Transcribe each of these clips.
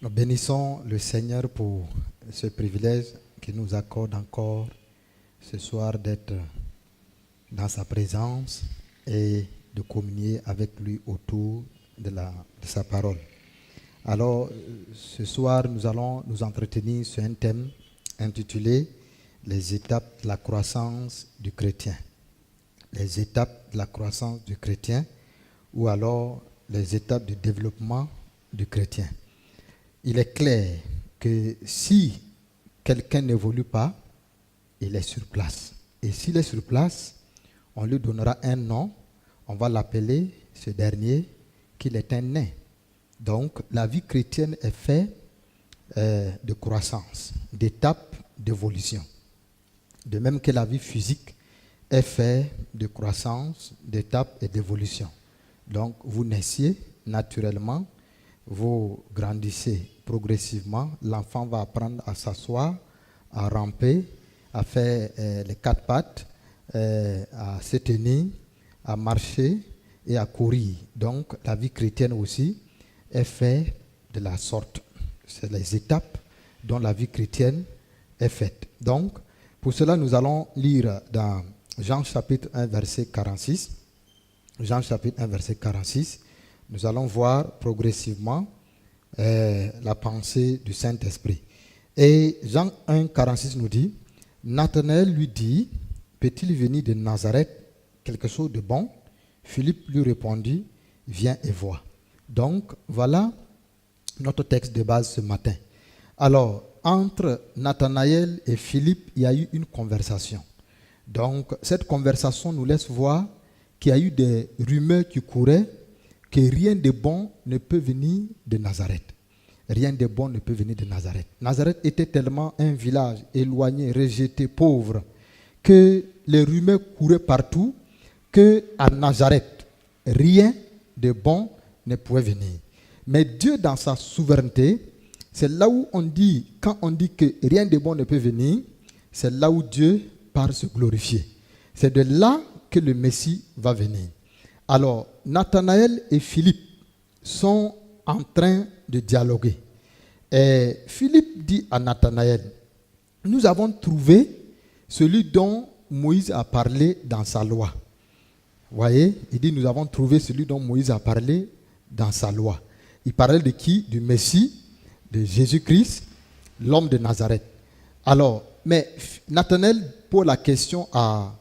Nous bénissons le Seigneur pour ce privilège qu'il nous accorde encore ce soir d'être dans sa présence et de communier avec lui autour de sa parole. Alors, ce soir, nous allons nous entretenir sur un thème intitulé « Les étapes de la croissance du chrétien ». Les étapes de la croissance du chrétien ou alors les étapes du développement du chrétien. Il est clair que si quelqu'un n'évolue pas, il est sur place. Et s'il est sur place, on lui donnera un nom, on va l'appeler, ce dernier, qu'il est un nain. Donc, la vie chrétienne est faite de croissance, d'étapes d'évolution. De même que la vie physique est faite de croissance, d'étapes et d'évolution. Donc, vous naissiez naturellement, vous grandissez progressivement, l'enfant va apprendre à s'asseoir, à ramper, à faire les quatre pattes, à se tenir, à marcher et à courir. Donc, la vie chrétienne aussi est faite de la sorte. C'est les étapes dont la vie chrétienne est faite. Donc, pour cela, nous allons lire dans Jean chapitre 1, verset 46. Jean chapitre 1, verset 46. Nous allons voir progressivement la pensée du Saint-Esprit. Et Jean 1, 46 nous dit, Nathanaël lui dit, peut-il venir de Nazareth quelque chose de bon? Philippe lui répondit, viens et vois. Donc, voilà notre texte de base ce matin. Alors, entre Nathanaël et Philippe, il y a eu une conversation. Donc, cette conversation nous laisse voir qu'il y a eu des rumeurs qui couraient que rien de bon ne peut venir de Nazareth. Rien de bon ne peut venir de Nazareth. Nazareth était tellement un village éloigné, rejeté, pauvre, que les rumeurs couraient partout, qu'à Nazareth, rien de bon ne pouvait venir. Mais Dieu, dans sa souveraineté, c'est là où on dit, quand on dit que rien de bon ne peut venir, c'est là où Dieu part se glorifier. C'est de là que le Messie va venir. Alors, Nathanaël et Philippe sont en train de dialoguer. Et Philippe dit à Nathanaël, nous avons trouvé celui dont Moïse a parlé dans sa loi. Vous voyez, il dit, nous avons trouvé celui dont Moïse a parlé dans sa loi. Il parlait de qui? Du Messie, de Jésus-Christ, l'homme de Nazareth. Alors, mais Nathanaël pose la question à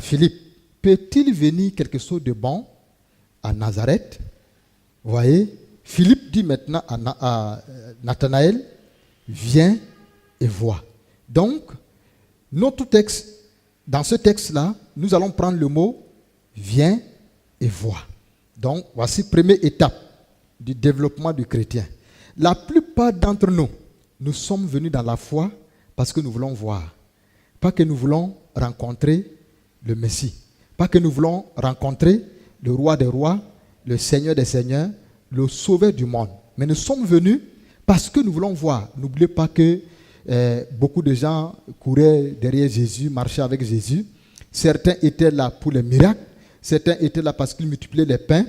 Philippe, peut-il venir quelque chose de bon à Nazareth? Vous voyez, Philippe dit maintenant à Nathanaël, viens et vois. Donc, notre texte, dans ce texte-là, nous allons prendre le mot viens et vois. Donc, voici la première étape du développement du chrétien. La plupart d'entre nous, nous sommes venus dans la foi parce que nous voulons voir. Pas que nous voulons rencontrer le Messie. Pas que nous voulons rencontrer le roi des rois, le Seigneur des seigneurs, le sauveur du monde. Mais nous sommes venus parce que nous voulons voir. N'oubliez pas que beaucoup de gens couraient derrière Jésus, marchaient avec Jésus. Certains étaient là pour les miracles. Certains étaient là parce qu'ils multipliaient les pains,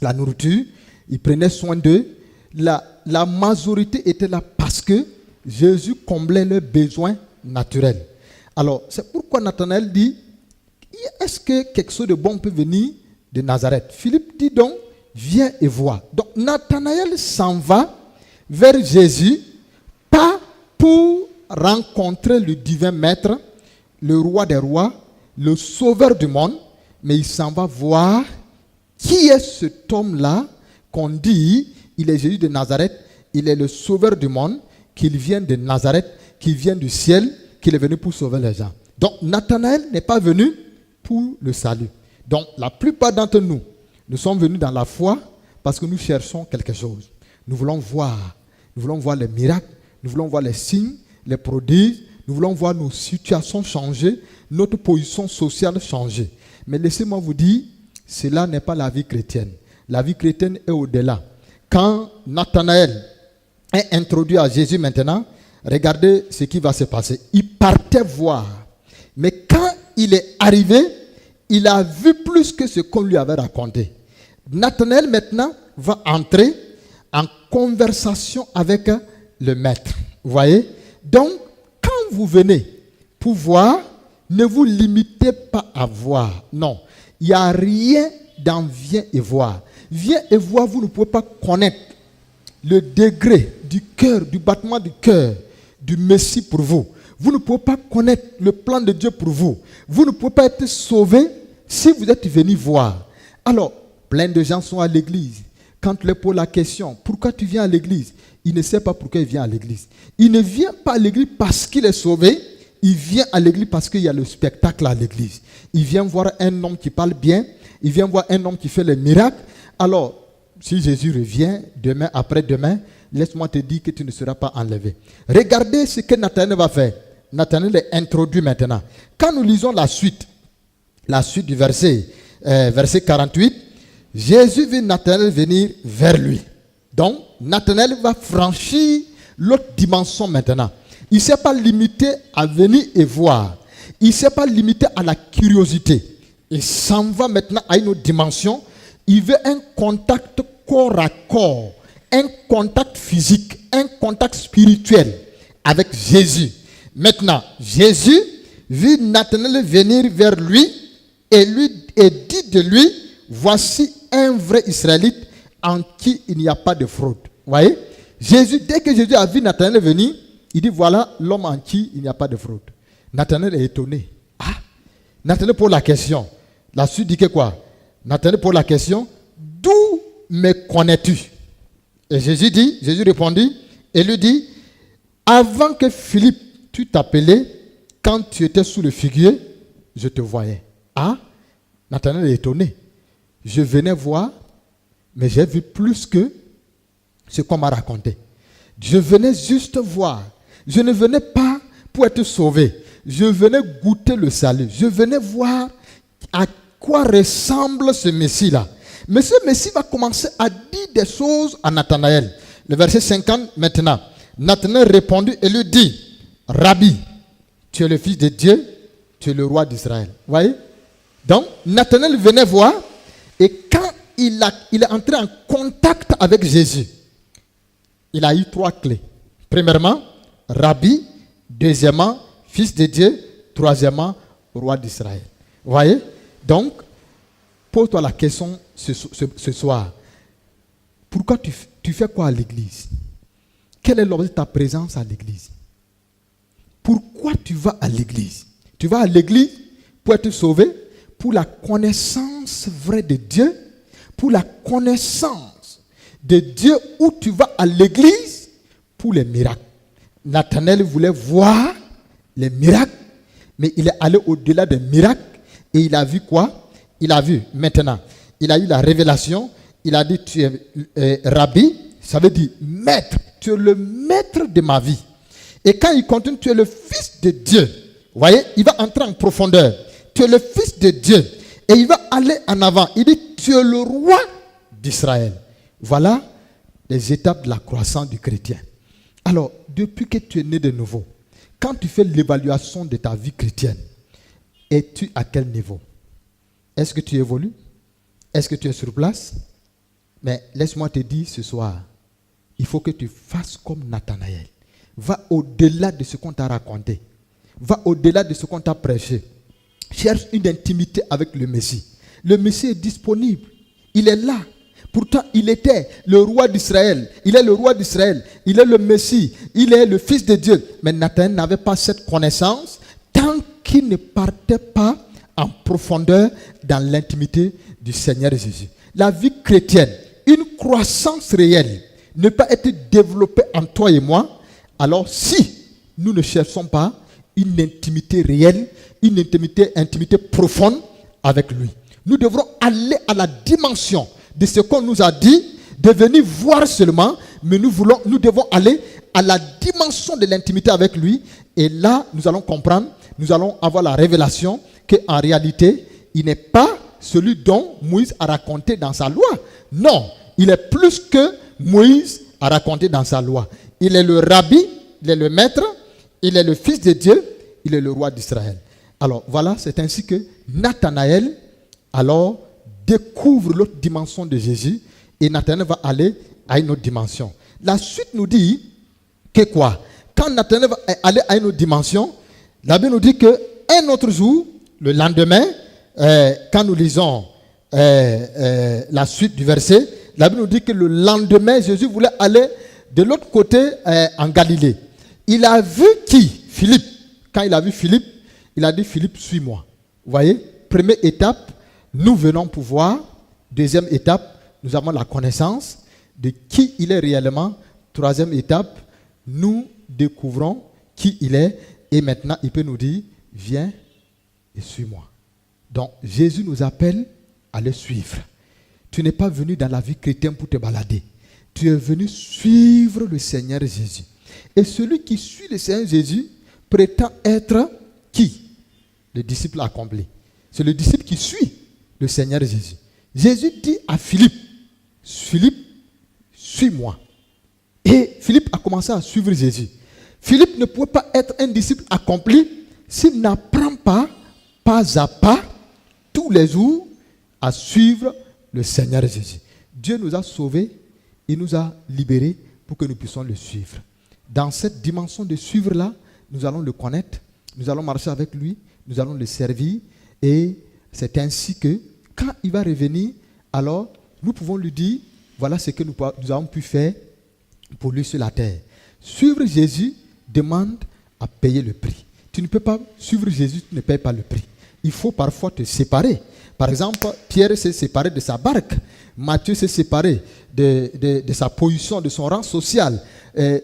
la nourriture. Ils prenaient soin d'eux. La majorité était là parce que Jésus comblait leurs besoins naturels. Alors, c'est pourquoi Nathanaël dit, est-ce que quelque chose de bon peut venir de Nazareth? Philippe dit donc, viens et vois. Donc, Nathanaël s'en va vers Jésus, pas pour rencontrer le divin maître, le roi des rois, le sauveur du monde, mais il s'en va voir qui est cet homme-là qu'on dit, il est Jésus de Nazareth, il est le sauveur du monde, qu'il vient de Nazareth, qu'il vient du ciel, qu'il est venu pour sauver les gens. Donc, Nathanaël n'est pas venu pour le salut. Donc, la plupart d'entre nous, nous sommes venus dans la foi parce que nous cherchons quelque chose. Nous voulons voir les miracles, nous voulons voir les signes, les prodiges, nous voulons voir nos situations changer, notre position sociale changer. Mais laissez-moi vous dire, cela n'est pas la vie chrétienne. La vie chrétienne est au-delà. Quand Nathanaël est introduit à Jésus maintenant, regardez ce qui va se passer. Il partait voir. Mais quand il est arrivé, il a vu plus que ce qu'on lui avait raconté. Nathanaël maintenant va entrer en conversation avec le maître. Vous voyez? Donc, quand vous venez pour voir, ne vous limitez pas à voir. Non, il n'y a rien dans viens et voir. Viens et voir, vous ne pouvez pas connaître le degré du cœur, du battement du cœur du Messie pour vous. Vous ne pouvez pas connaître le plan de Dieu pour vous. Vous ne pouvez pas être sauvé si vous êtes venu voir. Alors, plein de gens sont à l'église. Quand tu leur poses la question, pourquoi tu viens à l'église? Il ne sait pas pourquoi il vient à l'église. Il ne vient pas à l'église parce qu'il est sauvé. Il vient à l'église parce qu'il y a le spectacle à l'église. Il vient voir un homme qui parle bien. Il vient voir un homme qui fait les miracles. Alors, si Jésus revient demain, après-demain, laisse-moi te dire que tu ne seras pas enlevé. Regardez ce que Nathanaël va faire. Nathanaël est introduit maintenant. Quand nous lisons la suite du verset 48, Jésus vit Nathanaël venir vers lui. Donc, Nathanaël va franchir l'autre dimension maintenant. Il ne s'est pas limité à venir et voir. Il ne s'est pas limité à la curiosité. Il s'en va maintenant à une autre dimension. Il veut un contact corps à corps, un contact physique, un contact spirituel avec Jésus. Maintenant, Jésus vit Nathanaël venir vers lui et dit de lui, voici un vrai Israélite en qui il n'y a pas de fraude. Vous voyez? Dès que Jésus a vu Nathanaël venir, il dit, voilà l'homme en qui il n'y a pas de fraude. Nathanaël est étonné. Ah, Nathanaël pose la question. La suite dit que quoi? Nathanaël pose la question, d'où me connais-tu? Et Jésus répondit et lui dit, avant que Philippe tu t'appelais, quand tu étais sous le figuier, je te voyais. Ah, Nathanaël est étonné. Je venais voir, mais j'ai vu plus que ce qu'on m'a raconté. Je venais juste voir. Je ne venais pas pour être sauvé. Je venais goûter le salut. Je venais voir à quoi ressemble ce Messie-là. Mais ce Messie va commencer à dire des choses à Nathanaël. Le verset 50 maintenant. Nathanaël répondit et lui dit, Rabbi, tu es le Fils de Dieu, tu es le roi d'Israël. Vous voyez? Donc, Nathanaël venait voir et quand il est entré en contact avec Jésus, il a eu 3 clés. Premièrement, Rabbi. Deuxièmement, Fils de Dieu. Troisièmement, roi d'Israël. Vous voyez? Donc, pose-toi la question ce soir. Pourquoi tu fais quoi à l'église? Quel est l'objet de ta présence à l'église? Pourquoi tu vas à l'église? Tu vas à l'église pour être sauvé, pour la connaissance vraie de Dieu, pour la connaissance de Dieu, où tu vas à l'église pour les miracles. Nathanaël voulait voir les miracles, mais il est allé au-delà des miracles et il a vu quoi? Il a vu maintenant, il a eu la révélation, il a dit tu es Rabbi, ça veut dire maître, tu es le maître de ma vie. Et quand il continue, tu es le Fils de Dieu. Vous voyez, il va entrer en profondeur. Tu es le Fils de Dieu. Et il va aller en avant. Il dit, tu es le roi d'Israël. Voilà les étapes de la croissance du chrétien. Alors, depuis que tu es né de nouveau, quand tu fais l'évaluation de ta vie chrétienne, es-tu à quel niveau? Est-ce que tu évolues? Est-ce que tu es sur place? Mais laisse-moi te dire ce soir, il faut que tu fasses comme Nathanaël. Va au-delà de ce qu'on t'a raconté. Va au-delà de ce qu'on t'a prêché. Cherche une intimité avec le Messie. Le Messie est disponible. Il est là. Pourtant, il était le roi d'Israël. Il est le roi d'Israël. Il est le Messie. Il est le Fils de Dieu. Mais Nathanaël n'avait pas cette connaissance tant qu'il ne partait pas en profondeur dans l'intimité du Seigneur Jésus. La vie chrétienne, une croissance réelle, ne peut être développée en toi et moi. Alors, si nous ne cherchons pas une intimité réelle, une intimité profonde avec lui, nous devrons aller à la dimension de ce qu'on nous a dit, de venir voir seulement, mais nous devons aller à la dimension de l'intimité avec lui. Et là, nous allons comprendre, nous allons avoir la révélation qu'en réalité, il n'est pas celui dont Moïse a raconté dans sa loi. Non, il est plus que Moïse a raconté dans sa loi. Il est le rabbi, il est le maître, il est le Fils de Dieu, il est le roi d'Israël. Alors voilà, c'est ainsi que Nathanaël alors découvre l'autre dimension de Jésus et Nathanaël va aller à une autre dimension. la suite nous dit que quoi? Quand Nathanaël est allé à une autre dimension, la Bible nous dit qu'un autre jour, le lendemain, quand nous lisons la suite du verset, la Bible nous dit que le lendemain, Jésus voulait aller de l'autre côté en Galilée. Il a vu qui? Philippe. Quand il a vu Philippe, il a dit, Philippe, suis-moi. Vous voyez, première étape, nous venons pour voir. Deuxième étape, nous avons la connaissance de qui il est réellement. Troisième étape, nous découvrons qui il est. Et maintenant, il peut nous dire, viens et suis-moi. Donc, Jésus nous appelle à le suivre. Tu n'es pas venu dans la vie chrétienne pour te balader. Tu es venu suivre le Seigneur Jésus. Et celui qui suit le Seigneur Jésus prétend être qui? Le disciple accompli. C'est le disciple qui suit le Seigneur Jésus. Jésus dit à Philippe, Philippe, suis-moi. Et Philippe a commencé à suivre Jésus. Philippe ne pouvait pas être un disciple accompli s'il n'apprend pas à pas, tous les jours, à suivre le Seigneur Jésus. Dieu nous a sauvés, il nous a libérés pour que nous puissions le suivre. Dans cette dimension de suivre-là, nous allons le connaître, nous allons marcher avec lui, nous allons le servir. Et c'est ainsi que, quand il va revenir, alors nous pouvons lui dire, voilà ce que nous avons pu faire pour lui sur la terre. Suivre Jésus demande à payer le prix. Tu ne peux pas suivre Jésus, tu ne payes pas le prix. Il faut parfois te séparer. Par exemple, Pierre s'est séparé de sa barque. Matthieu s'est séparé de sa position, de son rang social.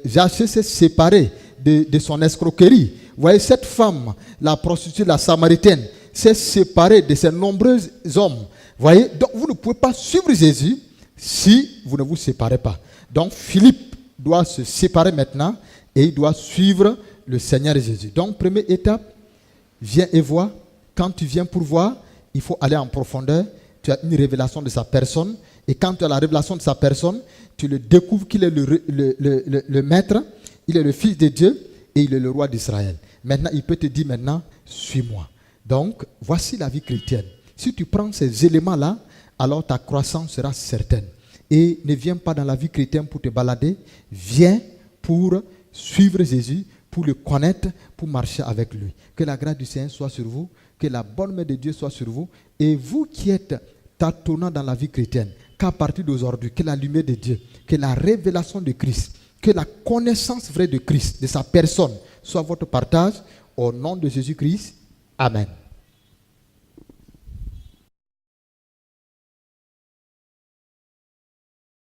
Jacques s'est séparé de son escroquerie. Vous voyez, cette femme, la prostituée, la samaritaine, s'est séparée de ses nombreux hommes. Vous voyez, donc vous ne pouvez pas suivre Jésus si vous ne vous séparez pas. Donc Philippe doit se séparer maintenant et il doit suivre le Seigneur Jésus. Donc première étape, viens et vois. Quand tu viens pour voir, il faut aller en profondeur. Tu as une révélation de sa personne. Et quand tu as la révélation de sa personne, tu le découvres qu'il est le maître, il est le fils de Dieu et il est le roi d'Israël. Maintenant, il peut te dire maintenant, suis-moi. Donc, voici la vie chrétienne. Si tu prends ces éléments-là, alors ta croissance sera certaine. Et ne viens pas dans la vie chrétienne pour te balader. Viens pour suivre Jésus, pour le connaître, pour marcher avec lui. Que la grâce du Seigneur soit sur vous, que la bonne main de Dieu soit sur vous. Et vous qui êtes tâtonnants dans la vie chrétienne, qu'à partir d'aujourd'hui, que la lumière de Dieu, que la révélation de Christ, que la connaissance vraie de Christ, de sa personne, soit votre partage. Au nom de Jésus-Christ. Amen.